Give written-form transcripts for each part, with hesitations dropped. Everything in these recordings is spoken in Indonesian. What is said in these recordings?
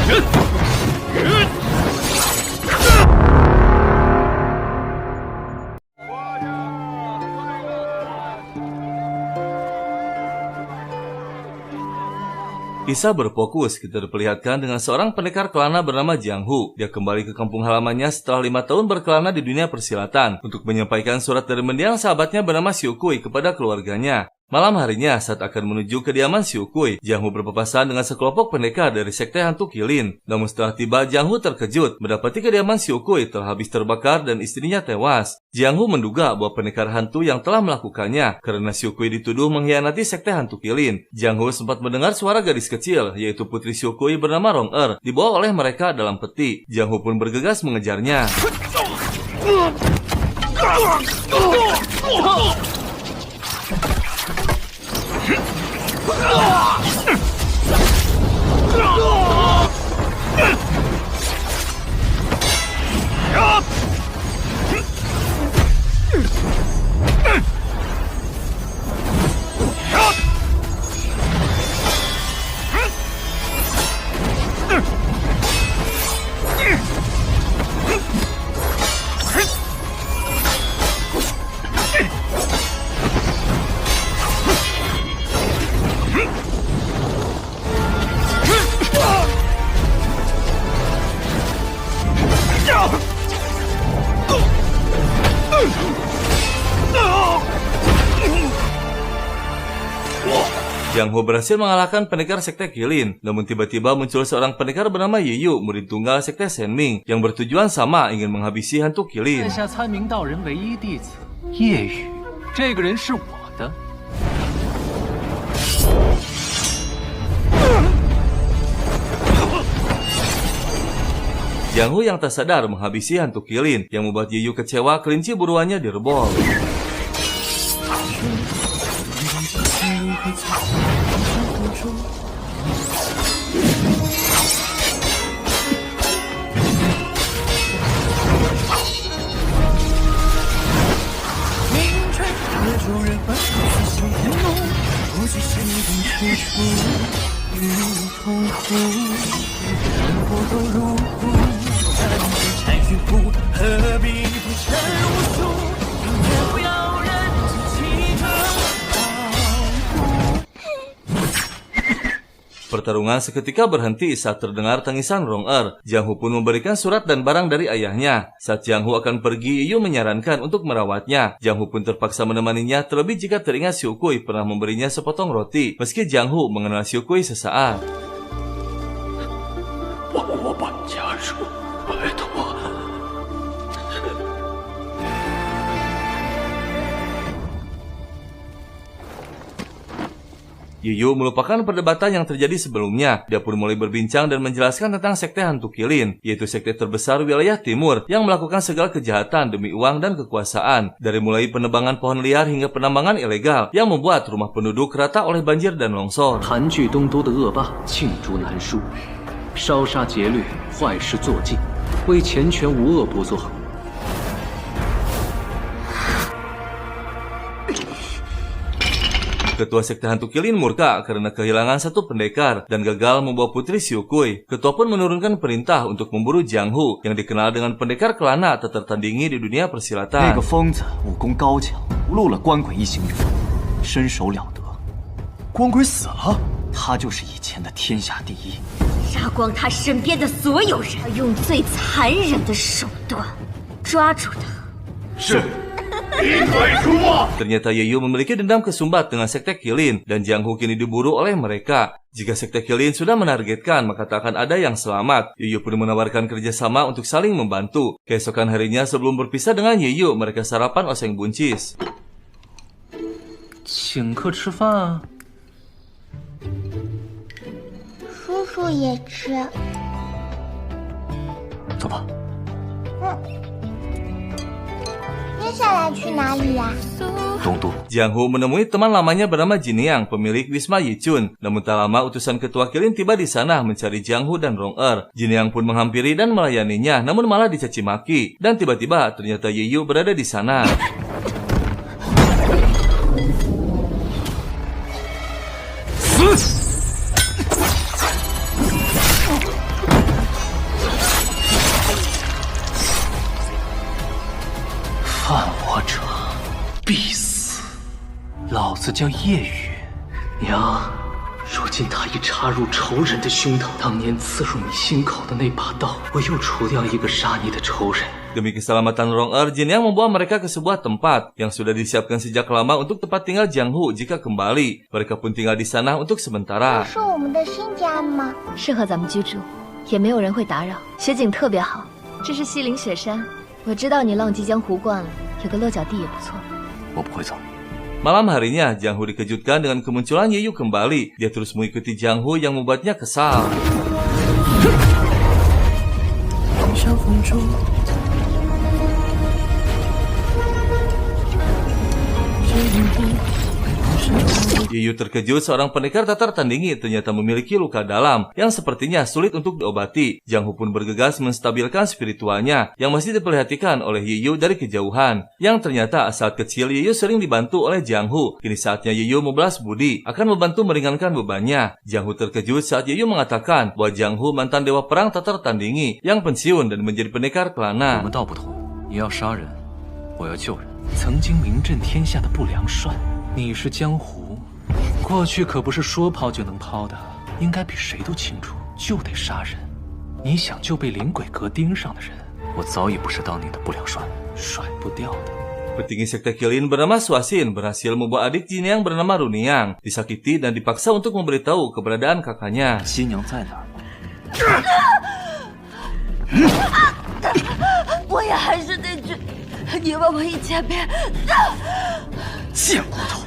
Kisah berfokus kita diperlihatkan dengan seorang pendekar kelana bernama Jiang Hu. Dia kembali ke kampung halamannya setelah 5 tahun berkelana di dunia persilatan untuk menyampaikan surat dari mendiang sahabatnya bernama Xiu Kui kepada keluarganya. Malam harinya, saat akan menuju kediaman Xiu Kui, Jiang Hu berpapasan dengan sekelompok pendekar dari sekte hantu Qilin. Namun setelah tiba, Jiang Hu terkejut mendapati kediaman Xiu Kui telah habis terbakar dan istrinya tewas. Jiang Hu menduga bahwa pendekar hantu yang telah melakukannya karena Xiu Kui dituduh mengkhianati sekte hantu Qilin. Jiang Hu sempat mendengar suara gadis kecil, yaitu putri Xiu Kui bernama Rong Er, dibawa oleh mereka dalam peti. Jiang Hu pun bergegas mengejarnya. Jiang Hu berhasil mengalahkan pendekar sekte Qilin. Namun tiba-tiba muncul seorang pendekar bernama Yiyu, murid tunggal sekte Senming, yang bertujuan sama, ingin menghabisi hantu Qilin. Jiang Hu yang tak sadar menghabisi hantu Qilin, yang membuat Yiyu kecewa kelinci buruannya direbol. Pertarungan seketika berhenti saat terdengar tangisan Rong Er. Jiang Hu pun memberikan surat dan barang dari ayahnya. Saat Jiang Hu akan pergi, Yiyu menyarankan untuk merawatnya. Jiang Hu pun terpaksa menemaninya, terlebih jika teringat Xiu Kui pernah memberinya sepotong roti. Meski Jiang Hu mengenal Xiu Kui sesaat. Yiyu melupakan perdebatan yang terjadi sebelumnya. Dia pun mulai berbincang dan menjelaskan tentang sekte hantu Qilin, yaitu sekte terbesar wilayah timur yang melakukan segala kejahatan demi uang dan kekuasaan. Dari mulai penebangan pohon liar hingga penambangan ilegal yang membuat rumah penduduk rata oleh banjir dan longsor. Ketua sekte hantu Qilin murka karena kehilangan satu pendekar dan gagal membawa putri Xiu Kui. Ketua pun menurunkan perintah untuk memburu Jiang Hu yang dikenal dengan pendekar kelana tak tertandingi di dunia persilatan. Ternyata Yiyu memiliki dendam kesumbat dengan sekte Qilin dan Jiang Hu kini diburu oleh mereka. Jika sekte Qilin sudah menargetkan, maka tak akan ada yang selamat. Yiyu pun menawarkan kerjasama untuk saling membantu. Keesokan harinya sebelum berpisah dengan Yiyu, mereka sarapan oseng buncis. Jiang Hu menemui teman lamanya bernama Jiniang, pemilik Wisma Yichun. Namun tak lama utusan ketua Qilin tiba di sana mencari Jiang Hu dan Rong Er. Jiniang pun menghampiri dan melayaninya, namun malah dicaci maki. Dan tiba-tiba ternyata Yiyu berada di sana. 字叫夜雨。娘，如今他已插入仇人的胸膛，当年刺入你心口的那把刀，我又除掉一个杀你的仇人。 Demi keselamatan Rong-er, Jin Yang membawa mereka ke sebuah tempat yang sudah disiapkan sejak lama untuk tempat tinggal Jiang Hu jika kembali. Mereka pun tinggal di sana untuk sementara. 是我们的新家吗？适合咱们居住，也没有人会打扰，雪景特别好。这是西岭雪山，我知道你浪迹江湖惯了，有个落脚地也不错。我不会走。 Malam harinya, Jiang Hu dikejutkan dengan kemunculan Ye Yu kembali. Dia terus mengikuti Jiang Hu yang membuatnya kesal. 叶Yu terkejut seorang pendekar tak tertandingi ternyata memiliki luka dalam yang sepertinya sulit untuk diobati. Jiang Hu pun bergegas menstabilkan spiritualnya yang masih diperhatikan oleh Ye Yu dari kejauhan. Yang ternyata saat kecil Ye Yu sering dibantu oleh Jiang Hu. Kini saatnya Ye Yu membalas budi akan membantu meringankan bebannya. Jiang Hu terkejut saat Ye Yu mengatakan bahwa Jiang Hu mantan dewa perang tak tertandingi yang pensiun dan menjadi pendekar kelana. 我们道不同，你要杀人，我要救人。曾经名震天下的不良帅，你是江湖，过去可不是说抛就能抛的，应该比谁都清楚，就得杀人。你想就被灵鬼阁盯上的人，我早已不是当年的不良帅，甩不掉的。 Petinggi sekte Qilin bernama Suasin berhasil membawa adik Jin Yang bernama Runiang disakiti dan dipaksa untuk memberitahu keberadaan kakaknya. 新娘在哪儿？ 我也还是那句，你问我1000遍。贱骨头！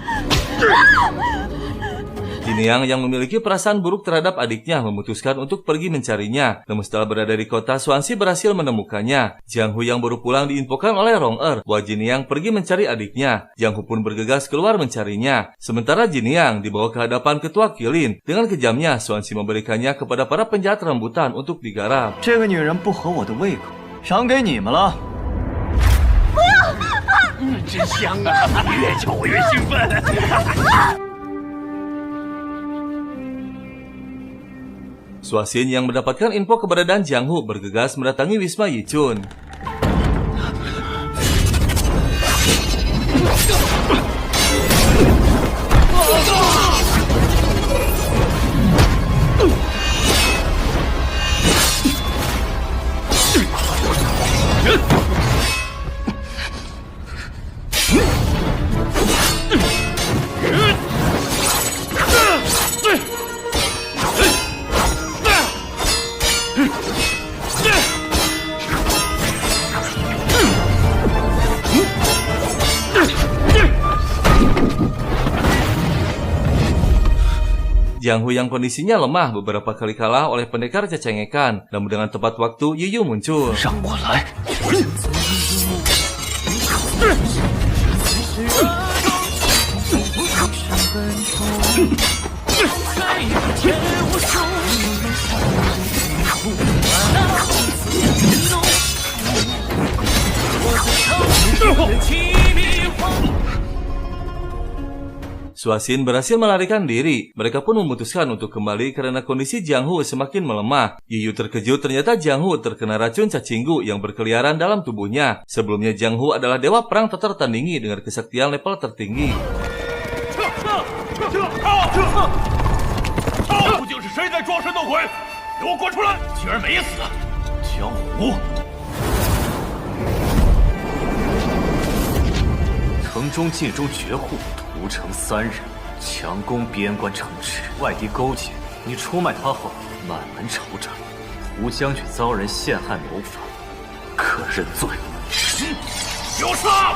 Jin Yang yang memiliki perasaan buruk terhadap adiknya memutuskan untuk pergi mencarinya. Namun setelah berada di kota, Xuanxi berhasil menemukannya. Jiang Hu yang baru pulang diinfokan oleh Rong-er bahwa Jin Yang pergi mencari adiknya. Jiang Hu pun bergegas keluar mencarinya. Sementara Jin Yang dibawa ke hadapan ketua Qilin. Dengan kejamnya, Xuanxi memberikannya kepada para penjahat rambutan untuk digarap. 这个女人不合我的胃口，赏给你们了。不要！真香啊！越瞧我越兴奋。Suasin yang mendapatkan info keberadaan Jiang Hu bergegas mendatangi Wisma Yichun. Jiang Hu yang kondisinya lemah beberapa kali kalah oleh pendekar cecengekan. Namun dengan tepat waktu, Ye Yu muncul. 让我来！ Suasin berhasil melarikan diri. Mereka pun memutuskan untuk kembali karena kondisi Jiang Hu semakin melemah. Ye Yu terkejut ternyata Jiang Hu terkena racun cacinggu yang berkeliaran dalam tubuhnya. Sebelumnya Jiang Hu adalah dewa perang tak tertandingi dengan kesaktian level tertinggi. 究竟是谁在装神弄鬼？给我滚出来！竟然没死！江湖。 城中界中绝户，屠城3人，强攻边关城池，外敌勾结，你出卖他后，满门抄斩。胡将军遭人陷害谋反，可认罪。给我杀！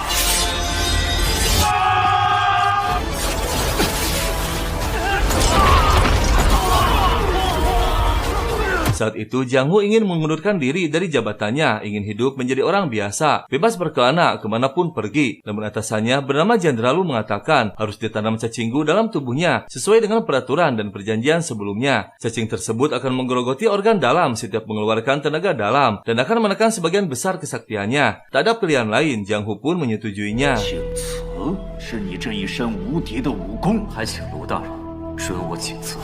Saat itu Jiang Hu ingin mengundurkan diri dari jabatannya, ingin hidup menjadi orang biasa, bebas berkelana kemanapun pergi. Namun atasannya bernama Jenderal Lu mengatakan harus ditanam cacinggu dalam tubuhnya sesuai dengan peraturan dan perjanjian sebelumnya. Cacing tersebut akan menggerogoti organ dalam setiap mengeluarkan tenaga dalam dan akan menekan sebagian besar kesaktiannya. Tak ada pilihan lain, Jiang Hu pun menyetujuinya. 请辞是你这一身无敌的武功，还请卢大人准我请辞，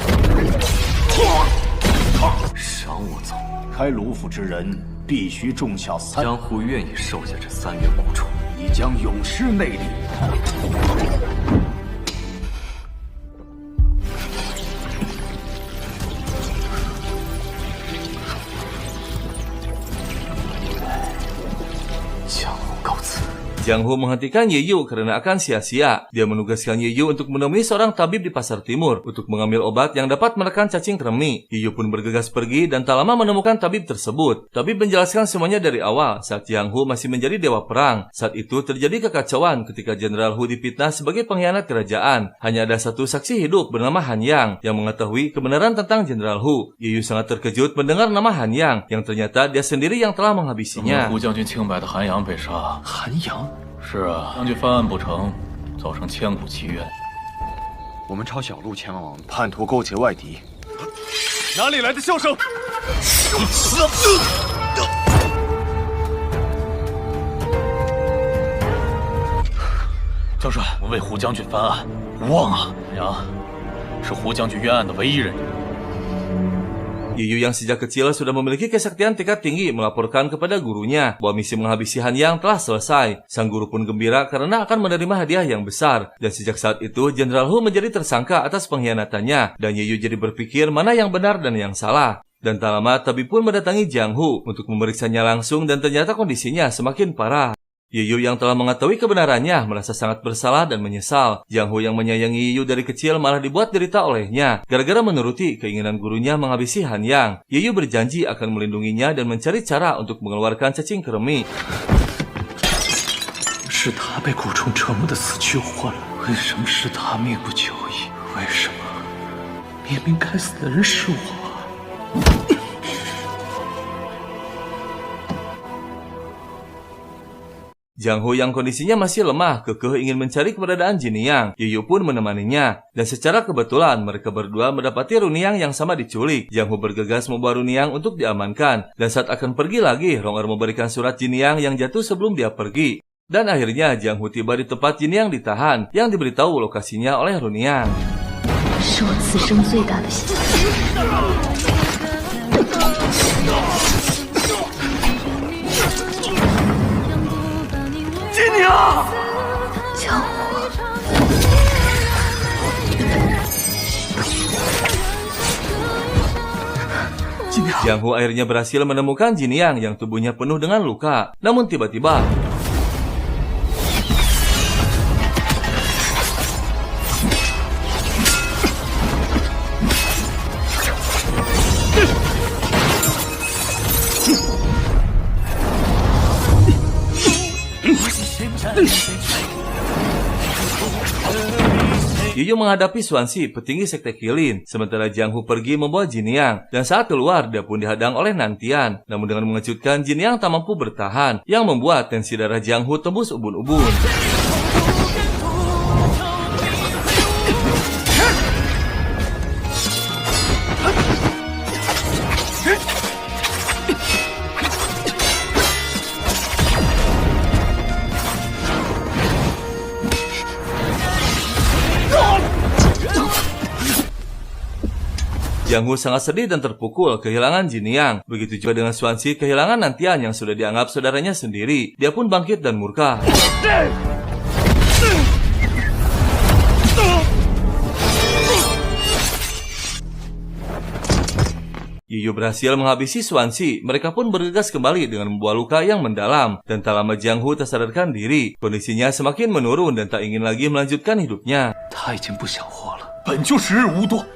赏我走。开卢府之人必须种下3，江湖愿意收下这3元古虫，你将永失内力。Jiang Hu menghentikan Ye Yu karena akan sia-sia. Dia menugaskan Ye Yu untuk menemui seorang tabib di pasar timur untuk mengambil obat yang dapat menekan cacing kremi. Ye Yu pun bergegas pergi dan tak lama menemukan tabib tersebut. Tabib menjelaskan semuanya dari awal saat Jiang Hu masih menjadi dewa perang. Saat itu terjadi kekacauan ketika Jenderal Hu dipitnah sebagai pengkhianat kerajaan. Hanya ada satu saksi hidup bernama Han Yang yang mengetahui kebenaran tentang Jenderal Hu. Ye Yu sangat terkejut mendengar nama Han Yang yang ternyata dia sendiri yang telah menghabisinya. 胡将军清白的韩阳被杀。韩阳？是啊，将军翻案不成，造成千古奇冤。我们抄小路前往，叛徒勾结外敌。哪里来的笑声？将帅，我为胡将军翻案，无望啊！杨是胡将军冤案的唯一人证。 Ye Yu yang sejak kecil sudah memiliki kesaktian tingkat tinggi melaporkan kepada gurunya bahwa misi menghabisi Han Yang telah selesai. Sang guru pun gembira karena akan menerima hadiah yang besar. Dan sejak saat itu, Jenderal Hu menjadi tersangka atas pengkhianatannya. Dan Ye Yu jadi berpikir mana yang benar dan yang salah. Dan tak lama, tabib pun mendatangi Jiang Hu untuk memeriksanya langsung dan ternyata kondisinya semakin parah. Ye Yu yang telah mengetahui kebenarannya merasa sangat bersalah dan menyesal. Jiang Hu yang menyayangi Ye Yu dari kecil malah dibuat derita olehnya gara-gara menuruti keinginan gurunya menghabisi Han Yang. Ye Yu berjanji akan melindunginya dan mencari cara untuk mengeluarkan cacing kremi. 是他被蛊虫折磨的死去活来，为什么是他命不久矣？为什么明明该死的人是我？ Jiang Hu yang kondisinya masih lemah, kekeh ingin mencari keberadaan Jin Yang. Ye Yu pun menemaninya. Dan secara kebetulan mereka berdua mendapati Runiyang yang sama diculik. Jiang Hu bergegas membawa Runiyang untuk diamankan. Dan saat akan pergi lagi, Rong Er memberikan surat Jin Yang jatuh sebelum dia pergi. Dan akhirnya Jiang Hu tiba di tempat Jin Yang ditahan, yang diberitahu lokasinya oleh Runiyang. 是我此生最大的幸运。 江湖，Jiang Hu akhirnya berhasil menemukan Jin Yang tubuhnya penuh dengan luka. Namun tiba-tiba Ye Yu menghadapi Xuanxi, petinggi sekte Qilin, sementara Jiang Hu pergi membawa Jin Yang. Dan saat keluar, dia pun dihadang oleh Nantian. Namun dengan mengejutkan, Jin Yang tak mampu bertahan, yang membuat tensi darah Jiang Hu tembus ubun-ubun. Jiang Hu sangat sedih dan terpukul kehilangan Jin Yang. Begitu juga dengan Xuanxi kehilangan Nantian yang sudah dianggap saudaranya sendiri. Dia pun bangkit dan murka. Ye Yu berhasil menghabisi Xuanxi. Mereka pun bergegas kembali dengan membawa luka yang mendalam. Dan tak lama Jiang Hu tersadarkan diri. Kondisinya semakin menurun dan tak ingin lagi melanjutkan hidupnya. 他已经不想活了。 本就时日无多，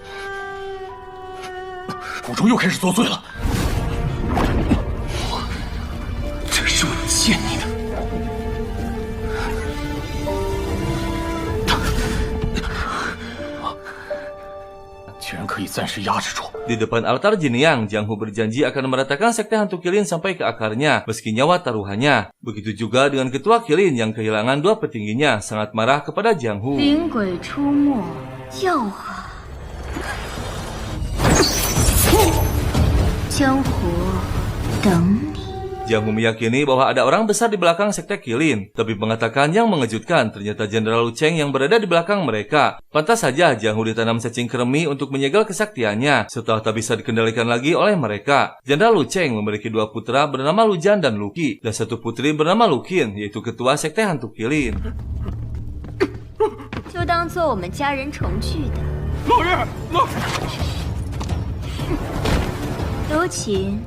蛊虫又开始作祟了。这是我欠你的。居然可以暂时压制住。 Di depan altar Jin Yang, Jiang Hu berjanji akan meratakan sekte hantu Qilin sampai ke akarnya, meski nyawa taruhannya. Begitu juga dengan ketua Qilin yang kehilangan dua petingginya, sangat marah kepada Jiang Hu. 灵鬼出没，叫喊，江湖等你。 Jiang Hu meyakini bahwa ada orang besar di belakang sekte Qilin, tapi mengatakan yang mengejutkan ternyata Jenderal Lu Cheng yang berada di belakang mereka. Pantas saja Jiang Hu ditanam cacing kremi untuk menyegel kesaktiannya, setelah tak bisa dikendalikan lagi oleh mereka. Jenderal Lu Cheng memiliki dua putra bernama Lu Jian dan Lu Qi, dan satu putri bernama Lu Qin, yaitu ketua sekte hantu Qilin. 就当做我们家人重聚的。老爷，刘琴，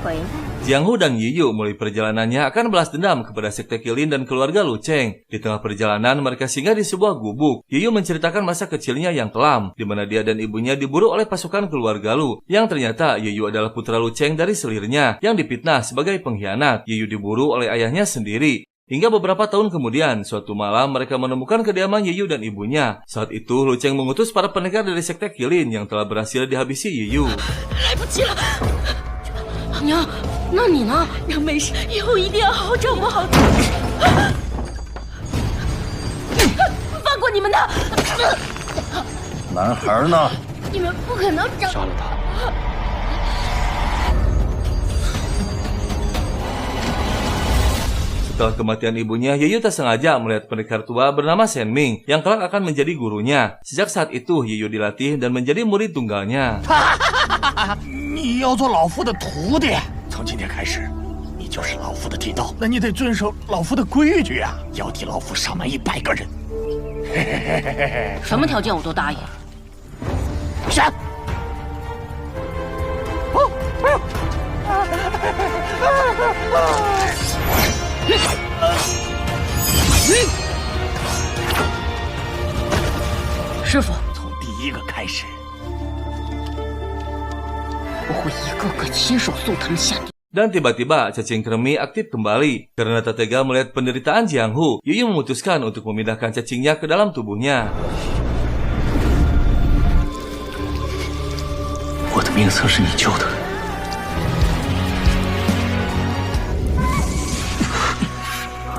回来。 Jiang Hu dan Ye Yu mulai perjalanannya akan balas dendam kepada sekte Qilin dan keluarga Lu Cheng. Di tengah perjalanan mereka singgah di sebuah gubuk. Ye Yu menceritakan masa kecilnya yang kelam, di mana dia dan ibunya diburu oleh pasukan keluarga Lu, yang ternyata Ye Yu adalah putra Lu Cheng dari selirnya, yang dipitnah sebagai pengkhianat. Ye Yu diburu oleh ayahnya sendiri. Hingga beberapa tahun kemudian, suatu malam mereka menemukan kediaman Ye Yu dan ibunya. Saat itu, Lu Cheng mengutus para pendekar dari sekte Qilin yang telah berhasil dihabisi Ye Yu. 来不及了，娘，那你呢？娘没事，以后一定要好好照顾好自己。放过你们的！男孩呢？你们不可能找杀了他。 Setelah kematian ibunya, Ye Yu tak sengaja melihat pendekar tua bernama Shen Ming yang kelak akan menjadi gurunya. Sejak saat itu, Ye Yu dilatih dan menjadi murid tunggalnya. 你要做老夫的徒弟，从今天开始，你就是老夫的剃刀。那你得遵守老夫的规矩啊，要替老夫上满100个人。什么条件我都答应。是。师傅，从第一个开始，我会一个个亲手送他们下地。 Dan tiba-tiba cacing kremi aktif kembali. Karena tak tega melihat penderitaan Jiang Hu, Ye Yu memutuskan untuk memindahkan cacingnya ke dalam tubuhnya. 我的命册是你救的。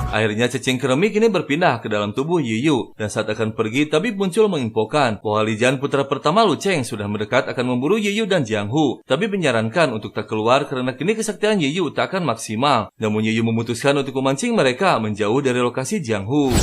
Akhirnya cacing kremi kini berpindah ke dalam tubuh Ye Yu. Dan saat akan pergi, tabib muncul menginfokan bahwa Li Jian putra pertama Lu Cheng sudah mendekat akan memburu Ye Yu dan Jiang Hu. Tabib menyarankan untuk tak keluar karena kini kesaktian Ye Yu tak akan maksimal. Namun Ye Yu memutuskan untuk memancing mereka menjauh dari lokasi Jiang Hu.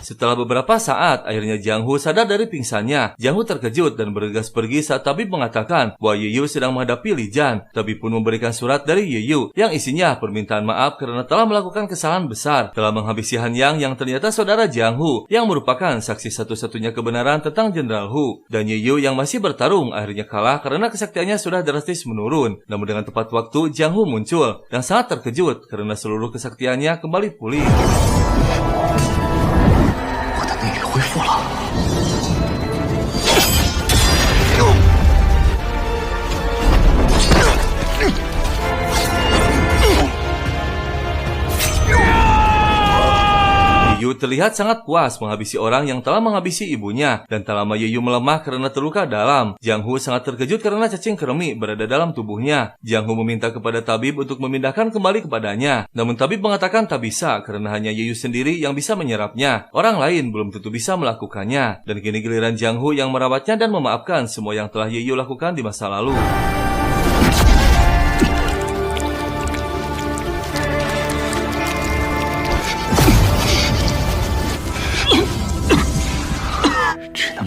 Setelah beberapa saat, akhirnya Jiang Hu sadar dari pingsannya. Jiang Hu terkejut dan bergegas pergi saat tabib mengatakan bahwa Ye Yu sedang menghadapi Li Jian. Tabib pun memberikan surat dari Ye Yu yang isinya permintaan maaf karena telah melakukan kesalahan besar, telah menghabisi Han Yang yang ternyata saudara Jiang Hu, yang merupakan saksi satu-satunya kebenaran tentang Jenderal Hu. Dan Ye Yu yang masih bertarung akhirnya kalah karena kesaktiannya sudah drastis menurun. Namun dengan tepat waktu, Jiang Hu muncul dan sangat terkejut karena seluruh kesaktiannya kembali pulih. 恢复了。 Ye Yu terlihat sangat puas menghabisi orang yang telah menghabisi ibunya, dan tak lama Ye Yu melemah karena terluka dalam. Jiang Hu sangat terkejut karena cacing kremi berada dalam tubuhnya. Jiang Hu meminta kepada tabib untuk memindahkan kembali kepadanya, namun tabib mengatakan tak bisa karena hanya Ye Yu sendiri yang bisa menyerapnya. Orang lain belum tentu bisa melakukannya, dan kini giliran Jiang Hu yang merawatnya dan memaafkan semua yang telah Ye Yu lakukan di masa lalu.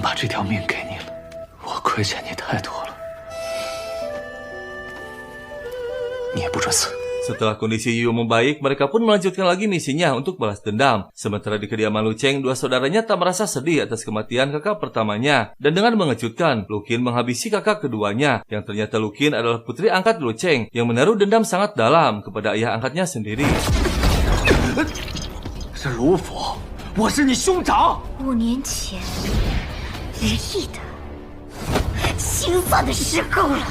把这条命给你了，我亏欠你太多了，你也不准死。 Setelah kondisi Ye Yu membaik, mereka pun melanjutkan lagi misinya untuk balas dendam. Sementara di kediaman Lu Cheng, dua saudaranya tak merasa sedih atas kematian kakak pertamanya. Dan dengan mengejutkan, Lu Qin menghabisi kakak keduanya, yang ternyata Lu Qin adalah putri angkat Lu Cheng, yang menaruh dendam sangat dalam kepada ayah angkatnya sendiri. 是卢府，我是你兄长。 5年前，日益的心酸的时候了。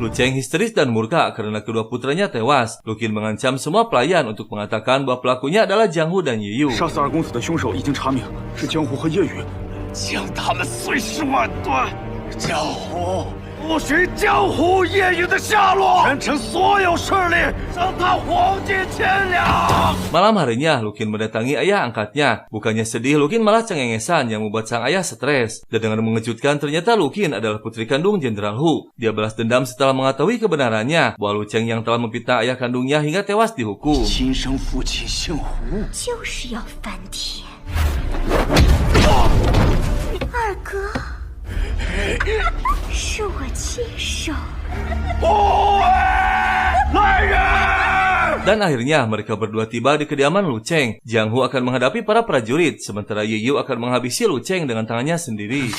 Lu Cheng histeris dan murka karena kedua putranya tewas. Lu Qin mengancam semua pelayan untuk mengatakan bahwa pelakunya adalah Jiang Hu dan Ye Yu. 杀死二公子的凶手已经查明，是江湖和叶雨。将他们碎尸万段。江湖，不许江湖夜雨的下落。全城所有势力，让他黄金千两。 Malam harinya, Lu Qin mendatangi ayah angkatnya. Bukannya sedih, Lu Qin malah cengengesan yang membuat sang ayah stres. Dan dengan mengejutkan, ternyata Lu Qin adalah putri kandung Jenderal Hu. Dia balas dendam setelah mengetahui kebenarannya bahwa Lu Cheng yang telah memfitnah ayah kandungnya hingga tewas dihukum. 亲生父亲姓胡，就是要翻天。二哥，是我亲手。来人！ Dan akhirnya mereka berdua tiba di kediaman Lu Cheng. Jiang Hu akan menghadapi para prajurit, sementara Ye Yu akan menghabisi Lu Cheng dengan tangannya sendiri.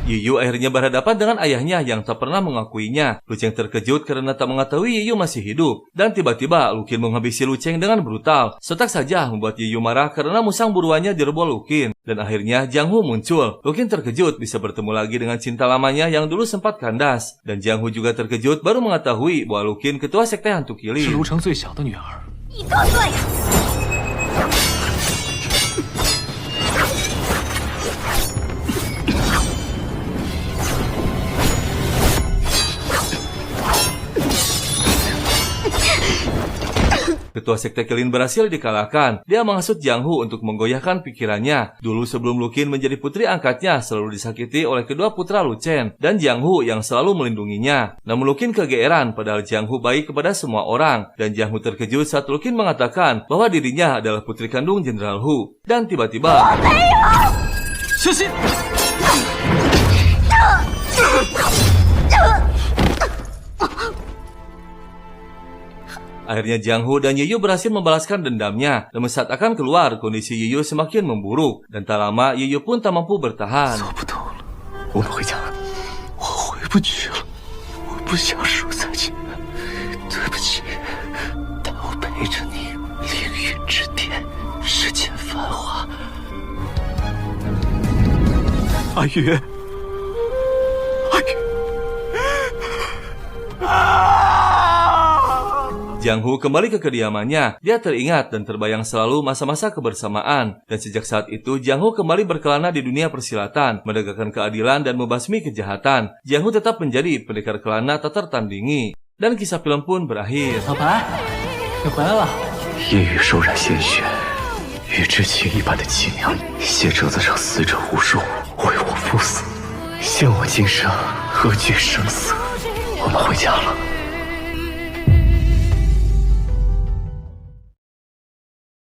Ye Yu akhirnya berhadapan dengan ayahnya yang tak pernah mengakuinya. Lu Cheng terkejut karena tak mengetahui Ye Yu masih hidup. Dan tiba-tiba Lu Qin menghabisi Lu Cheng dengan brutal. Sontak saja membuat Ye Yu marah karena musang buruannya direbut Lu Qin. Dan akhirnya Jiang Hu muncul. Lu Qin terkejut bisa bertemu lagi dengan cinta lamanya yang dulu sempat kandas. Dan Jiang Hu juga terkejut baru mengetahui bahwa Lu Qin ketua sekte hantu kilin. 是卢城最小的女儿。你多岁？ Ketua sekte kilin berhasil dikalahkan. Dia menghasut Jiang Hu untuk menggoyahkan pikirannya. Dulu sebelum Lu Qin menjadi putri angkatnya selalu disakiti oleh kedua putra Lu Chen dan Jiang Hu yang selalu melindunginya. Namun Lu Qin kegeeran padahal Jiang Hu baik kepada semua orang. Dan Jiang Hu terkejut saat Lu Qin mengatakan bahwa dirinya adalah putri kandung Jenderal Hu. Dan tiba-tiba... Akhirnya Jiang Hu dan Ye Yu berhasil membalaskan dendamnya. Namun saat akan keluar, kondisi Ye Yu semakin memburuk. Dan tak lama, Ye Yu pun tak mampu bertahan. Jiang Hu kembali ke kediamannya. Dia teringat dan terbayang selalu masa-masa kebersamaan. Dan sejak saat itu, Jiang Hu kembali berkelana di dunia persilatan, menegakkan keadilan dan membasmi kejahatan. Jiang Hu tetap menjadi pendekar kelana tak tertandingi. Dan kisah film pun berakhir. 老白，你回来了。夜雨手染鲜血，与之前一般的凄凉。血折子上死者无数，为我赴死，限我今生何惧生死。我们回家了。